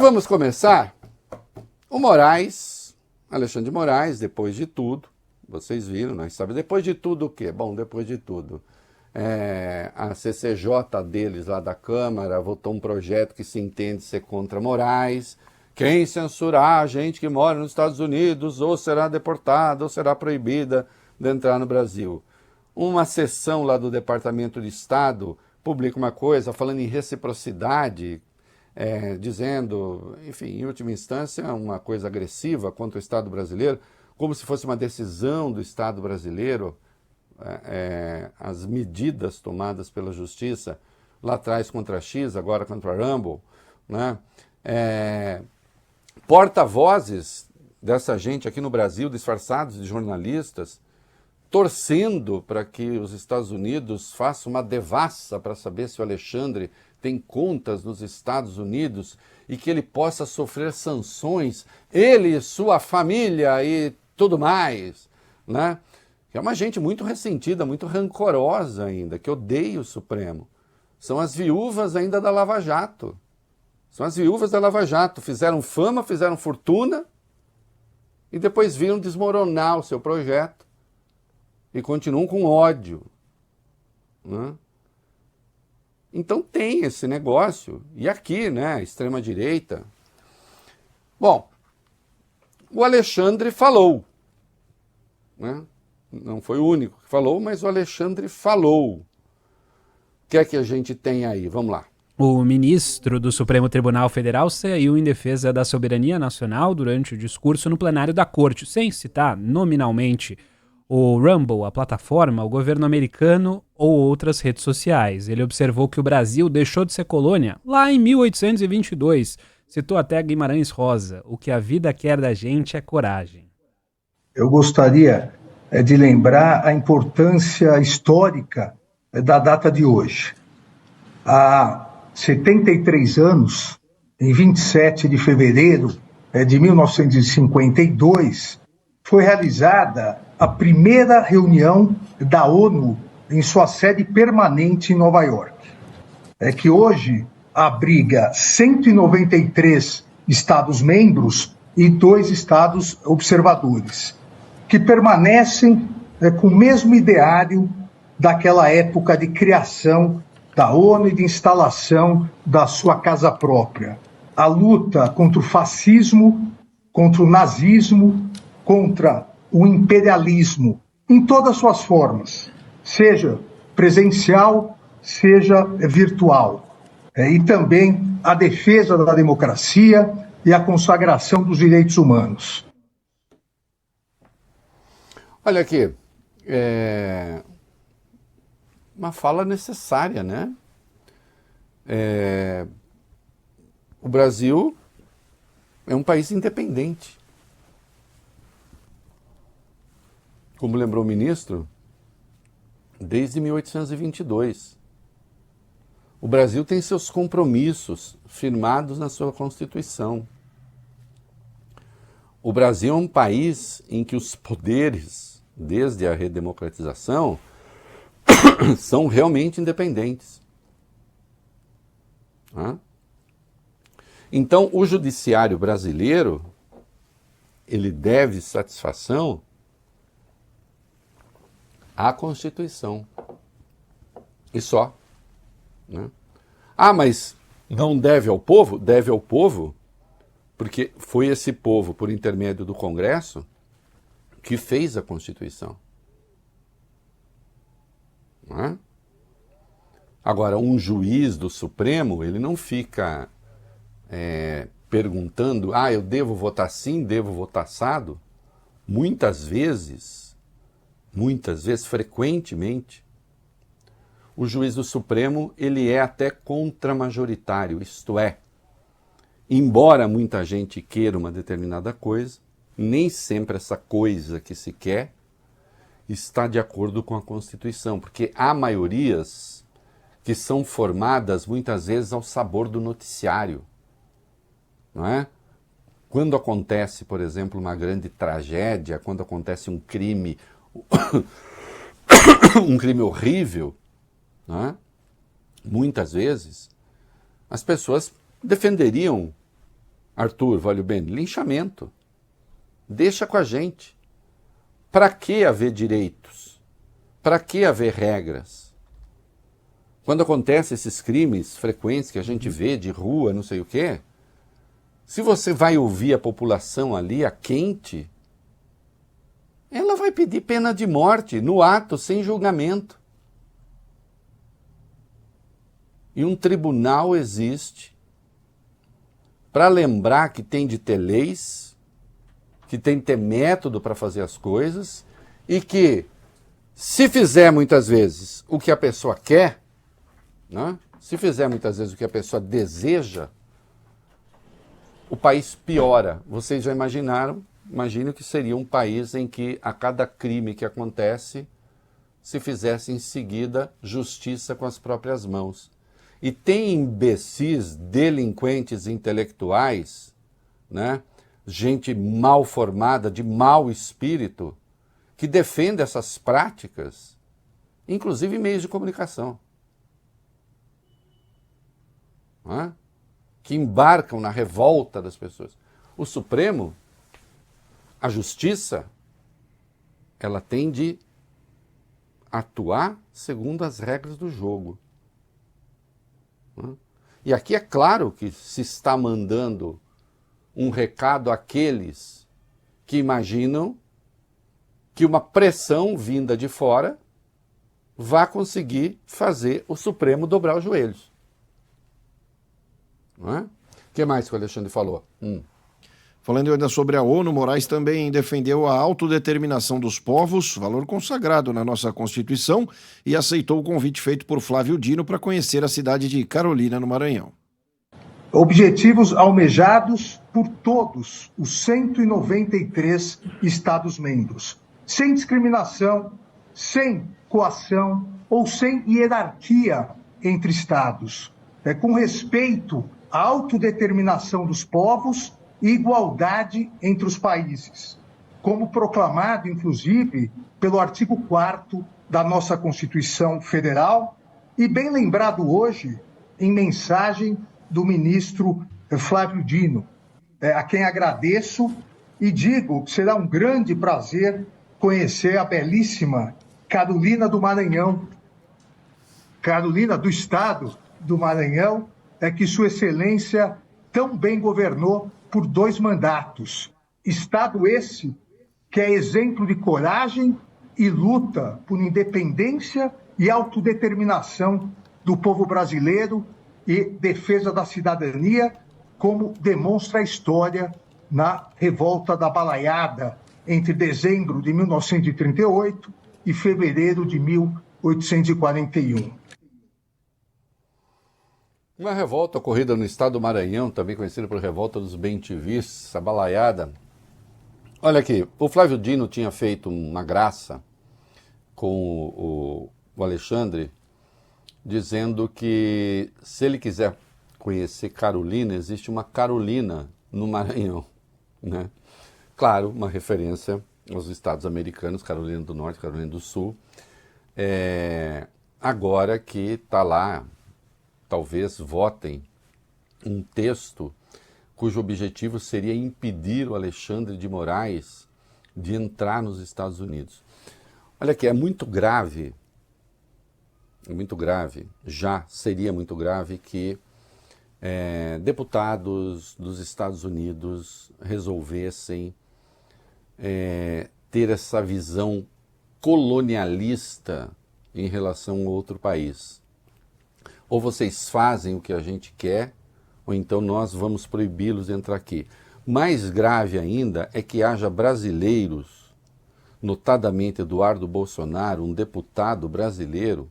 vamos começar. O Moraes, Alexandre de Moraes, depois de tudo, vocês viram, nós sabemos, depois de tudo o quê? Bom, depois de tudo, a CCJ deles lá da Câmara votou um projeto que se entende ser contra Moraes. Quem censurar a gente que mora nos Estados Unidos ou será deportada ou será proibida de entrar no Brasil. Uma seção lá do Departamento de Estado publica uma coisa falando em reciprocidade, dizendo, enfim, em última instância, uma coisa agressiva contra o Estado brasileiro, como se fosse uma decisão do Estado brasileiro, as medidas tomadas pela Justiça, lá atrás contra a X, agora contra a Rumble, né? Porta-vozes dessa gente aqui no Brasil, disfarçados de jornalistas, torcendo para que os Estados Unidos façam uma devassa para saber se o Alexandre tem contas nos Estados Unidos e que ele possa sofrer sanções, ele, sua família e tudo mais, né? É uma gente muito ressentida, muito rancorosa ainda, que odeia o Supremo. São as viúvas ainda da Lava Jato. São as viúvas da Lava Jato. Fizeram fama, fizeram fortuna e depois viram desmoronar o seu projeto e continuam com ódio, né? Então tem esse negócio. E aqui, né, extrema-direita. Bom, o Alexandre falou, né? Não foi o único que falou, mas o Alexandre falou. O que é que a gente tem aí? Vamos lá. O ministro do Supremo Tribunal Federal saiu em defesa da soberania nacional durante o discurso no plenário da Corte, sem citar nominalmente o Rumble, a plataforma, o governo americano ou outras redes sociais. Ele observou que o Brasil deixou de ser colônia lá em 1822. Citou até Guimarães Rosa: o que a vida quer da gente é coragem. Eu gostaria de lembrar a importância histórica da data de hoje. Há 73 anos, em 27 de fevereiro de 1952, foi realizada a primeira reunião da ONU em sua sede permanente em Nova York. Que hoje abriga 193 Estados-membros e 2 Estados observadores, que permanecem com o mesmo ideário daquela época de criação da ONU e de instalação da sua casa própria. A luta contra o fascismo, contra o nazismo, contra o imperialismo, em todas as suas formas, seja presencial, seja virtual. E também a defesa da democracia e a consagração dos direitos humanos. Olha aqui, uma fala necessária, né? O Brasil é um país independente. Como lembrou o ministro, desde 1822. O Brasil tem seus compromissos firmados na sua Constituição. O Brasil é um país em que os poderes, desde a redemocratização, são realmente independentes. Então, o judiciário brasileiro, ele deve satisfação à Constituição. E só. Né? Mas não deve ao povo? Deve ao povo, porque foi esse povo, por intermédio do Congresso, que fez a Constituição. Não é? Agora, um juiz do Supremo, ele não fica perguntando, eu devo votar sim, devo votar assado. Muitas vezes, frequentemente, o juiz do Supremo, ele é até contramajoritário, isto é, embora muita gente queira uma determinada coisa, nem sempre essa coisa que se quer está de acordo com a Constituição, porque há maiorias que são formadas muitas vezes ao sabor do noticiário, não é? Quando acontece, por exemplo, uma grande tragédia, quando acontece um crime, um crime horrível, não é? Muitas vezes as pessoas defenderiam Arthur, Valio Bene, linchamento. Deixa com a gente. Para que haver direitos? Para que haver regras? Quando acontecem esses crimes frequentes que a gente vê de rua, não sei o quê, se você vai ouvir a população ali, a quente, ela vai pedir pena de morte no ato, sem julgamento. E um tribunal existe para lembrar que tem de ter leis, que tem de ter método para fazer as coisas e que, se fizer muitas vezes o que a pessoa quer, né? Se fizer muitas vezes o que a pessoa deseja, o país piora. Vocês já imaginaram? Imaginem que seria um país em que a cada crime que acontece se fizesse em seguida justiça com as próprias mãos. E tem imbecis, delinquentes intelectuais, né? Gente mal formada, de mau espírito, que defende essas práticas, inclusive em meios de comunicação. Né? Que embarcam na revolta das pessoas. O Supremo, a justiça, ela tem de atuar segundo as regras do jogo. E aqui é claro que se está mandando um recado àqueles que imaginam que uma pressão vinda de fora vá conseguir fazer o Supremo dobrar os joelhos. Não é? O que mais que o Alexandre falou? Falando ainda sobre a ONU, Moraes também defendeu a autodeterminação dos povos, valor consagrado na nossa Constituição, e aceitou o convite feito por Flávio Dino para conhecer a cidade de Carolina, no Maranhão. Objetivos almejados por todos os 193 Estados-membros, sem discriminação, sem coação ou sem hierarquia entre Estados, com respeito à autodeterminação dos povos e igualdade entre os países, como proclamado, inclusive, pelo artigo 4º da nossa Constituição Federal e bem lembrado hoje em mensagem do ministro Flávio Dino, a quem agradeço e digo que será um grande prazer conhecer a belíssima Carolina do Maranhão, Carolina do Estado do Maranhão, que Sua Excelência tão bem governou por 2 mandatos. Estado esse que é exemplo de coragem e luta por independência e autodeterminação do povo brasileiro e defesa da cidadania, como demonstra a história na Revolta da Balaiada, entre dezembro de 1938 e fevereiro de 1841. Uma revolta ocorrida no estado do Maranhão, também conhecida por Revolta dos Bem-te-vis, a balaiada. Olha aqui, o Flávio Dino tinha feito uma graça com o Alexandre, dizendo que se ele quiser conhecer Carolina, existe uma Carolina no Maranhão, né? Claro, uma referência aos estados americanos, Carolina do Norte, Carolina do Sul. Agora que está lá, talvez votem um texto cujo objetivo seria impedir o Alexandre de Moraes de entrar nos Estados Unidos. Olha aqui, é muito grave, já seria muito grave que deputados dos Estados Unidos resolvessem ter essa visão colonialista em relação a outro país. Ou vocês fazem o que a gente quer, ou então nós vamos proibi-los de entrar aqui. Mais grave ainda é que haja brasileiros, notadamente Eduardo Bolsonaro, um deputado brasileiro,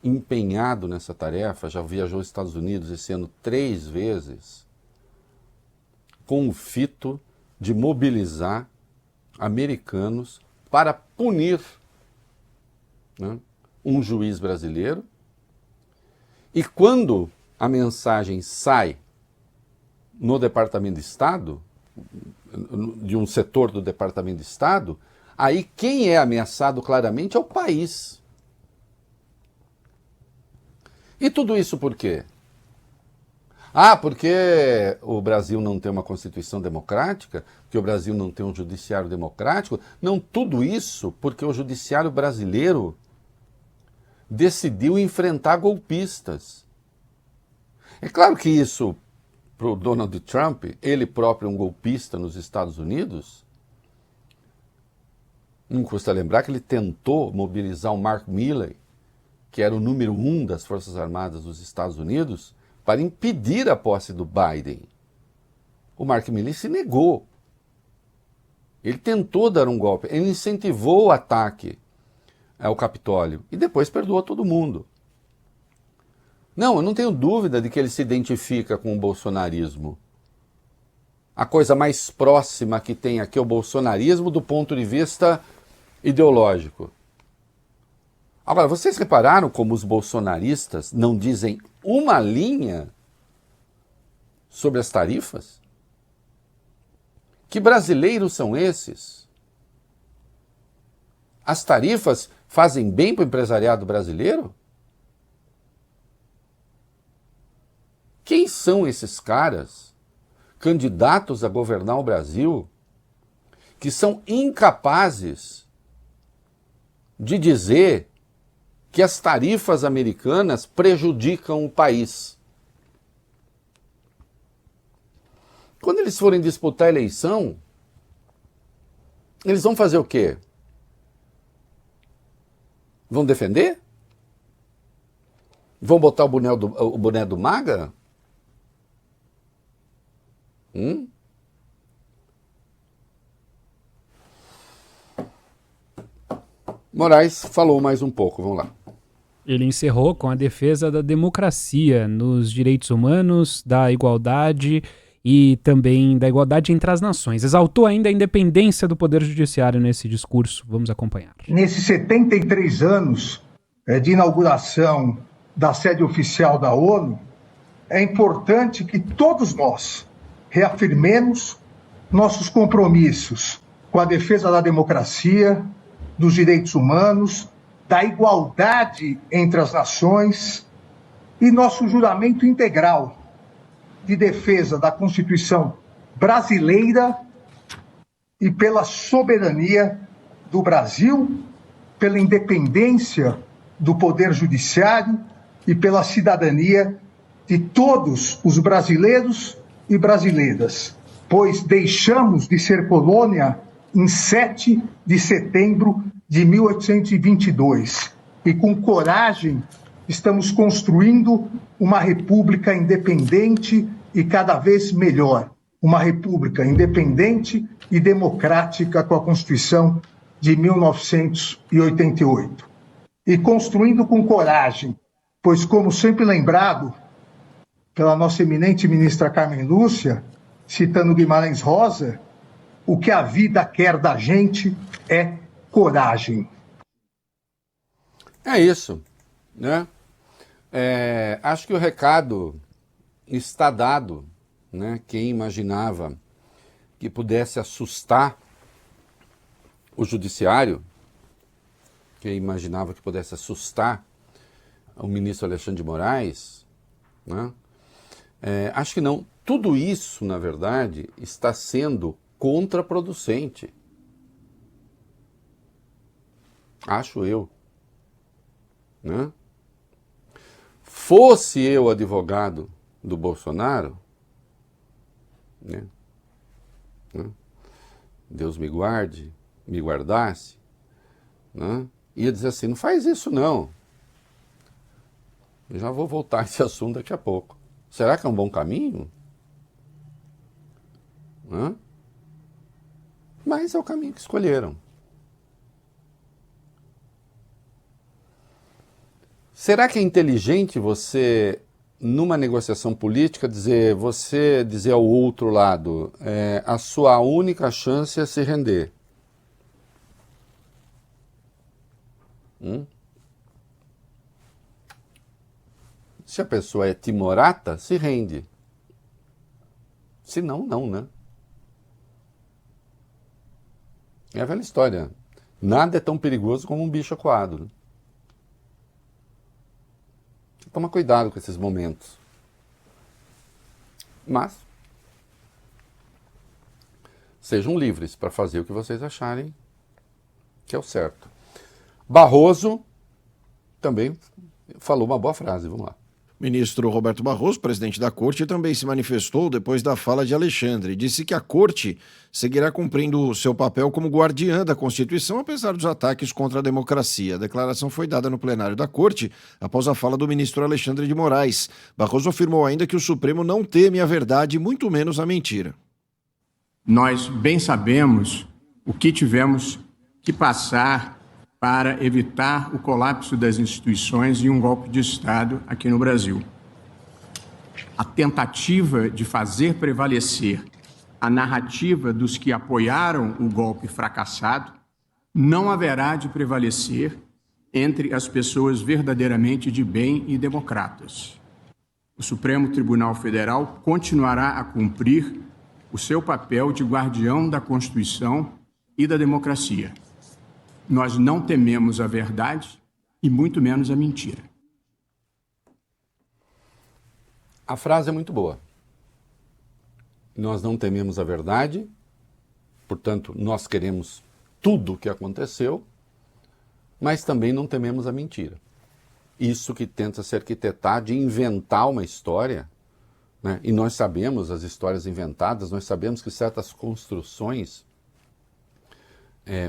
empenhado nessa tarefa, já viajou aos Estados Unidos esse ano 3 vezes, com o fito de mobilizar americanos para punir, né, um juiz brasileiro. E quando a mensagem sai no Departamento de Estado, de um setor do Departamento de Estado, aí quem é ameaçado claramente é o país. E tudo isso por quê? Ah, porque o Brasil não tem uma Constituição democrática, que o Brasil não tem um judiciário democrático. Não, tudo isso porque o judiciário brasileiro decidiu enfrentar golpistas. É claro que isso, para o Donald Trump, ele próprio é um golpista nos Estados Unidos, não custa lembrar que ele tentou mobilizar o Mark Milley, que era o número 1 das Forças Armadas dos Estados Unidos, para impedir a posse do Biden. O Mark Milley se negou. Ele tentou dar um golpe, ele incentivou o ataque ao Capitólio e depois perdoou todo mundo. Não, eu não tenho dúvida de que ele se identifica com o bolsonarismo. A coisa mais próxima que tem aqui é o bolsonarismo do ponto de vista ideológico. Agora, vocês repararam como os bolsonaristas não dizem uma linha sobre as tarifas? Que brasileiros são esses? As tarifas fazem bem para o empresariado brasileiro? Quem são esses caras, candidatos a governar o Brasil, que são incapazes de dizer que as tarifas americanas prejudicam o país? Quando eles forem disputar a eleição, eles vão fazer o quê? Vão defender? Vão botar o boné do MAGA? Moraes falou mais um pouco, vamos lá. Ele encerrou com a defesa da democracia nos direitos humanos, da igualdade e também da igualdade entre as nações. Exaltou ainda a independência do Poder Judiciário nesse discurso. Vamos acompanhar. Nesses 73 anos de inauguração da sede oficial da ONU, é importante que todos nós reafirmemos nossos compromissos com a defesa da democracia, dos direitos humanos, da igualdade entre as nações e nosso juramento integral de defesa da Constituição brasileira e pela soberania do Brasil, pela independência do Poder Judiciário e pela cidadania de todos os brasileiros e brasileiras, pois deixamos de ser colônia em 7 de setembro de 1822 e com coragem estamos construindo uma república independente e cada vez melhor, uma república independente e democrática com a Constituição de 1988. E construindo com coragem, pois como sempre lembrado pela nossa eminente ministra Carmen Lúcia, citando Guimarães Rosa, o que a vida quer da gente é coragem. É isso, né? Acho que o recado está dado, né? Quem imaginava que pudesse assustar o judiciário, quem imaginava que pudesse assustar o ministro Alexandre de Moraes, né? Acho que não. Tudo isso, na verdade, está sendo contraproducente. Acho eu. Né? Fosse eu advogado do Bolsonaro, né? Deus me guarde, me guardasse, né? Ia dizer assim, não faz isso não. Eu já vou voltar a esse assunto daqui a pouco. Será que é um bom caminho? Né? Mas é o caminho que escolheram. Será que é inteligente você, numa negociação política, dizer ao outro lado, a sua única chance é se render? Se a pessoa é timorata, se rende. Se não, não, né? É a velha história. Nada é tão perigoso como um bicho acuado. Né? Toma cuidado com esses momentos. Mas sejam livres para fazer o que vocês acharem que é o certo. Barroso também falou uma boa frase, vamos lá. Ministro Roberto Barroso, presidente da Corte, também se manifestou depois da fala de Alexandre. Disse que a Corte seguirá cumprindo seu papel como guardiã da Constituição, apesar dos ataques contra a democracia. A declaração foi dada no plenário da Corte após a fala do ministro Alexandre de Moraes. Barroso afirmou ainda que o Supremo não teme a verdade, muito menos a mentira. Nós bem sabemos o que tivemos que passar para evitar o colapso das instituições e um golpe de Estado aqui no Brasil. A tentativa de fazer prevalecer a narrativa dos que apoiaram o golpe fracassado não haverá de prevalecer entre as pessoas verdadeiramente de bem e democratas. O Supremo Tribunal Federal continuará a cumprir o seu papel de guardião da Constituição e da democracia. Nós não tememos a verdade e muito menos a mentira. A frase é muito boa. Nós não tememos a verdade, portanto, nós queremos tudo o que aconteceu, mas também não tememos a mentira. Isso que tenta se arquitetar de inventar uma história, né? E nós sabemos as histórias inventadas, nós sabemos que certas construções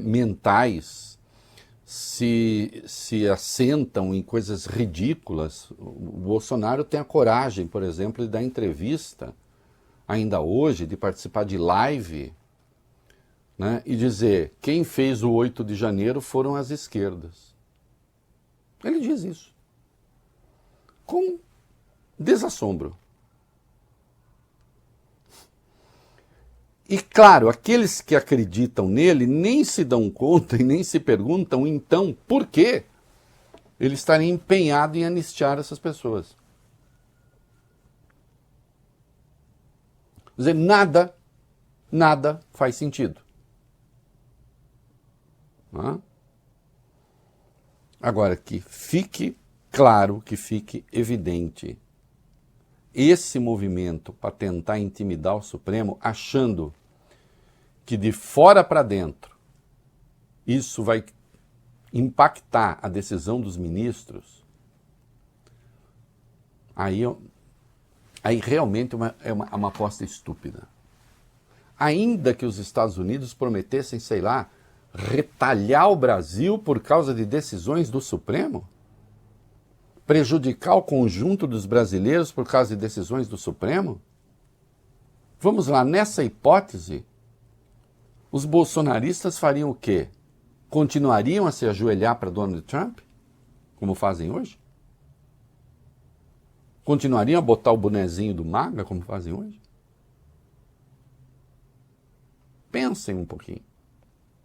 mentais se assentam em coisas ridículas. O Bolsonaro tem a coragem, por exemplo, de dar entrevista, ainda hoje, de participar de live, né, e dizer quem fez o 8 de janeiro foram as esquerdas. Ele diz isso com desassombro. E claro, aqueles que acreditam nele nem se dão conta e nem se perguntam, então, por que ele estaria empenhado em anistiar essas pessoas. Quer dizer, nada faz sentido. Agora, que fique claro, que fique evidente, esse movimento para tentar intimidar o Supremo, achando que de fora para dentro isso vai impactar a decisão dos ministros, aí realmente é uma aposta estúpida. Ainda que os Estados Unidos prometessem, sei lá, retalhar o Brasil por causa de decisões do Supremo? Prejudicar o conjunto dos brasileiros por causa de decisões do Supremo? Vamos lá, nessa hipótese, os bolsonaristas fariam o quê? Continuariam a se ajoelhar para Donald Trump, como fazem hoje? Continuariam a botar o bonezinho do MAGA, como fazem hoje? Pensem um pouquinho.